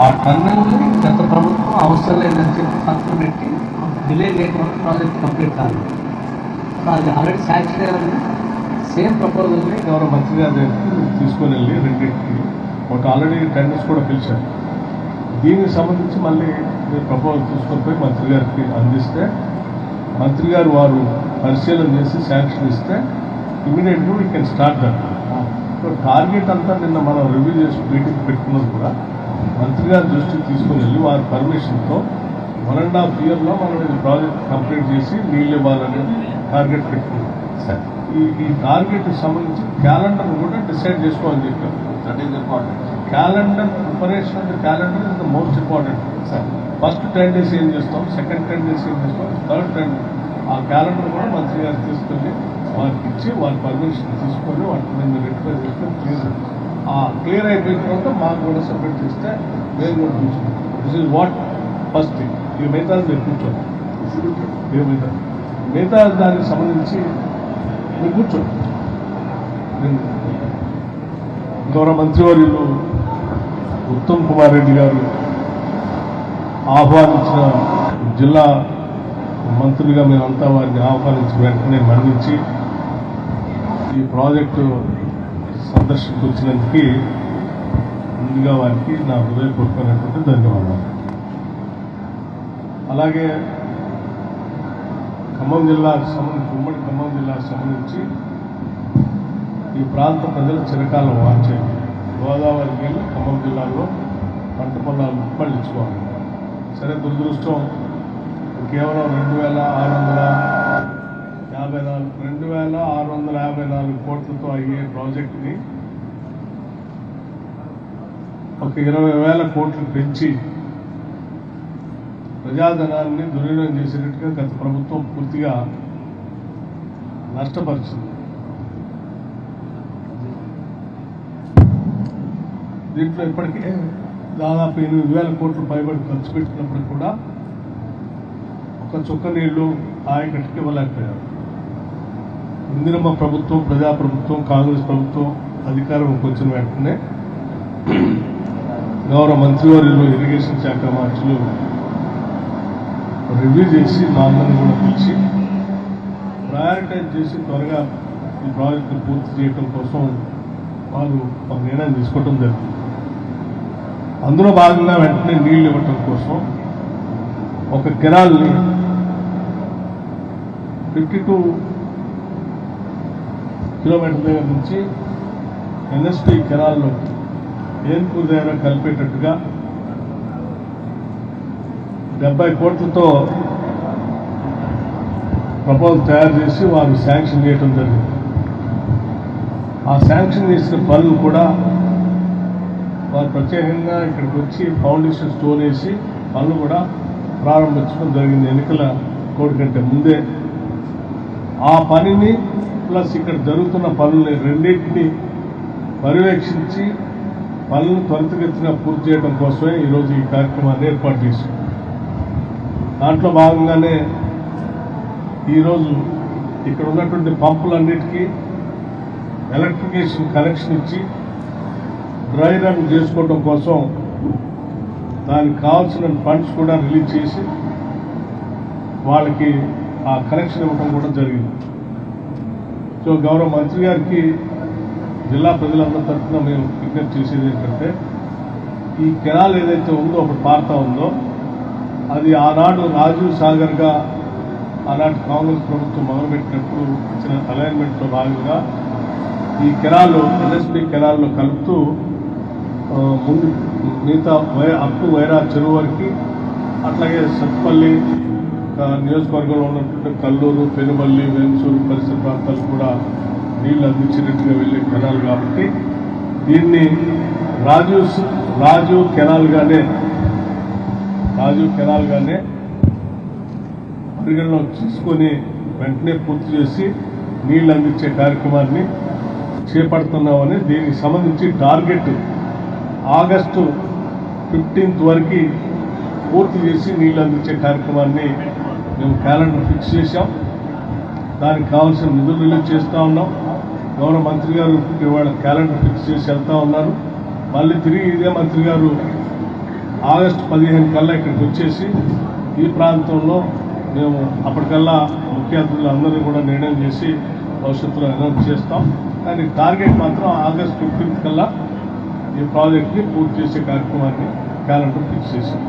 ఆ టన్నెల్ని గత ప్రభుత్వం అవసరం లేదని చెప్పి పక్కన పెట్టి డిలే లేకుండా ప్రాజెక్ట్ కంప్లీట్ కాదు. అది ఆల్రెడీ శాంక్షన్ అయ్యారని సేమ్ ప్రపోజల్ని గౌరవ మంత్రి గారి దగ్గరికి తీసుకొని వెళ్ళి రెండింటికి ఒక ఆల్రెడీ టెండర్స్ కూడా పిలిచారు. దీనికి సంబంధించి మళ్ళీ మీరు ప్రపోజల్ తీసుకొని పోయి మంత్రి గారికి అందిస్తే మంత్రి గారు వారు పరిశీలన చేసి శాంక్షన్ ఇస్తే ఇమీడియట్గా we can start that. So target అంతా నిన్న మనం రివ్యూ చేసి మీటింగ్ పెట్టుకున్నది కూడా మంత్రి గారి దృష్టికి తీసుకుని వెళ్ళి వారి పర్మిషన్తో 1.5 yearలో మనం ఈ ప్రాజెక్ట్ కంప్లీట్ చేసి నీళ్ళు ఇవ్వాలనేది టార్గెట్ పెట్టుకున్నాం. ఈ టార్గెట్కి సంబంధించి క్యాలెండర్ కూడా డిసైడ్ చేసుకోవాలని చెప్పారు. That is important. Calendar preparation of the calendar is the most important. First 10 days ఏం చేస్తాం, సెకండ్ 10 days ఏం చేస్తాం, థర్డ్ 10 ఆ క్యాలెండర్ కూడా మంత్రి గారు తీసుకొని వారికి ఇచ్చి వారి పర్మిషన్ తీసుకొని వాటి మీద రెక్టిఫై చేసుకొని క్లియర్ అయిపోయిన తర్వాత మాకు కూడా సబ్మిట్ చేస్తే మేము కూడా కూర్చున్నాం. This is what first thing. ఇక మిగతా మీరు కూర్చోండి. మిగతా దానికి సంబంధించి మీరు కూర్చోండి. గౌరవ మంత్రివర్యులు ఉత్తమ్ కుమార్ రెడ్డి గారు ఆహ్వానించిన జిల్లా మంత్రులుగా మేమంతా వారిని ఆహ్వానించిన వెంటనే మరణించి ఈ ప్రాజెక్టు సందర్శనకు వచ్చినందుకు ముందుగా వారికి నా హృదయపూర్వకమైనటువంటి ధన్యవాదాలు. అలాగే ఖమ్మం జిల్లాకు సంబంధించి ఉమ్మడి ఖమ్మం జిల్లాకు సంబంధించి ఈ ప్రాంత ప్రజల చిరకాలం వాంఛే గోదావరి నీళ్ళు ఖమ్మం జిల్లాలో పంట పొలాలు పండించుకోవాలి. సరే, దురదృష్టం కేవలం 2,654 కోట్లతో అయ్యే ప్రాజెక్టుని ఒక 20,000 కోట్లు పెంచి ప్రజాధనాన్ని దుర్వినియోగం చేసినట్టుగా గత ప్రభుత్వం పూర్తిగా నష్టపరిచింది. దీంట్లో ఇప్పటికే దాదాపు 8,000 కోట్లు పైబడి ఖర్చు పెట్టినప్పుడు కూడా ఒక చుక్క నీళ్లు ఆయకట్టుకి ఇవ్వలేకపోయారు. ఇందిరమ్మ ప్రభుత్వం, ప్రజాప్రభుత్వం, కాంగ్రెస్ ప్రభుత్వం అధికారంలోకి వచ్చిన వెంటనే గౌరవ మంత్రివర్యులు ఇరిగేషన్ శాఖ మంత్రులు రివ్యూ చేసి మా అందరినీ కూడా పిలిచి ప్రయారిటైజ్ చేసి త్వరగా ఈ ప్రాజెక్టును పూర్తి చేయడం కోసం వాళ్ళు ఒక నిర్ణయం తీసుకోవడం జరిగింది. అందులో భాగంగా వెంటనే నీళ్లు ఇవ్వటం కోసం ఒక కెనాల్ని 52 కిలోమీటర్ల దగ్గర నుంచి ఎన్ఎస్పి కెనాల్లో ఏన్పూర్ దగ్గర కలిపేటట్టుగా 70 కోట్లతో ప్రపోజల్ తయారు చేసి వారు శాంక్షన్ చేయడం జరిగింది. ఆ శాంక్షన్ చేసిన పనులు కూడా వారు ప్రత్యేకంగా ఇక్కడికి వచ్చి ఫౌండేషన్ స్టోన్ వేసి పనులు కూడా ప్రారంభించడం జరిగింది ఎన్నికల కోడ్ కంటే ముందే. ఆ పనిని ప్లస్ ఇక్కడ జరుగుతున్న పనుల్ని రెండింటినీ పర్యవేక్షించి పనులను త్వరితగతిన పూర్తి చేయడం కోసమే ఈరోజు ఈ కార్యక్రమాన్ని ఏర్పాటు చేశాం. దాంట్లో భాగంగానే ఈరోజు ఇక్కడ ఉన్నటువంటి పంపులన్నిటికీ ఎలక్ట్రిఫికేషన్ కనెక్షన్ ఇచ్చి డ్రై రన్ చేసుకోవడం కోసం దానికి కావాల్సిన ఫండ్స్ కూడా రిలీజ్ చేసి వాళ్ళకి ఆ కనెక్షన్ ఇవ్వడం కూడా జరిగింది. సో గౌరవ మంత్రి గారికి జిల్లా ప్రజలందరి తరఫున మేము విజ్ఞప్తి చేసేది ఏంటంటే ఈ కెనాల్ ఏదైతే ఉందో ఒకటి పారుతా ఉందో అది ఆనాడు రాజీవ్ సాగర్గా ఆనాటి కాంగ్రెస్ ప్రభుత్వం మొదలుపెట్టినప్పుడు ఇచ్చిన అలైన్మెంట్లో భాగంగా ఈ కెనాల్ ఎన్ఎస్పి కెనాల్లో కలుపుతూ ముందు మిగతా అప్ టు వైరా చెరువు వరకు, అట్లాగే సత్పల్లి నియోజకవర్గంలో ఉన్నటువంటి కల్లూరు, పెనుబల్లి, వెంసూరు పరిసర ప్రాంతాలకు కూడా నీళ్లు అందించినట్టుగా వెళ్ళే కెనాల్ కాబట్టి దీన్ని రాజీవ్ కెనాల్గానే పరిగణలో తీసుకొని వెంటనే పూర్తి చేసి నీళ్లు అందించే కార్యక్రమాన్ని చేపడుతున్నామని, దీనికి సంబంధించి టార్గెట్ ఆగస్టు 15th వరకు పూర్తి చేసి నీళ్లు అందించే కార్యక్రమాన్ని మేము క్యాలెండర్ ఫిక్స్ చేశాం. దానికి కావాల్సిన నిధులు రిలీజ్ చేస్తూ ఉన్నాం. గౌరవ మంత్రి గారు ఇవాళ క్యాలెండర్ ఫిక్స్ చేసి వెళ్తూ ఉన్నారు. మళ్ళీ తిరిగి ఇదే మంత్రి గారు ఆగస్టు 15 కల్లా ఇక్కడికి వచ్చేసి ఈ ప్రాంతంలో మేము అప్పటికల్లా ముఖ్య అతిథులు అందరినీ కూడా నిర్ణయం చేసి భవిష్యత్తులో అనౌన్స్ చేస్తాం. కానీ టార్గెట్ మాత్రం ఆగస్టు 15 కల్లా ఈ ప్రాజెక్ట్ని పూర్తి చేసే కార్యక్రమాన్ని క్యాలెండర్ ఫిక్స్ చేశాం.